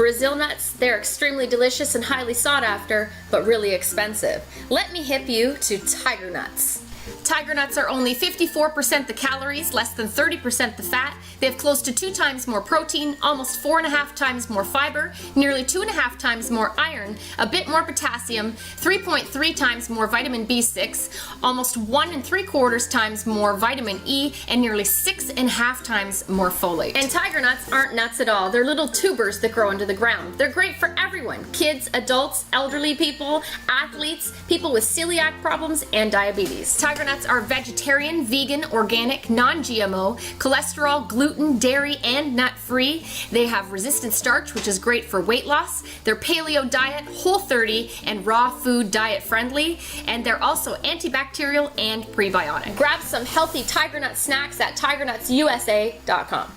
Brazil nuts, they're extremely delicious and highly sought after, but really expensive. Let me hip you to tiger nuts. Tiger nuts are only 54% the calories, less than 30% the fat. They have close to 2 times more protein, almost 4.5 times more fiber, nearly 2.5 times more iron, a bit more potassium, 3.3 times more vitamin B6, almost 1 3/4 times more vitamin E, and nearly 6.5 times more folate. And tiger nuts aren't nuts at all. They're little tubers that grow into the ground. They're great for everyone: kids, adults, elderly people, athletes, people with celiac problems, and diabetes. Tiger nuts are vegetarian, vegan, organic, non-GMO, cholesterol, gluten, dairy, and nut-free. They have resistant starch, which is great for weight loss. They're paleo diet, Whole30, and raw food diet friendly. And they're also antibacterial and prebiotic. Grab some healthy tiger nut snacks at tigernutsusa.com.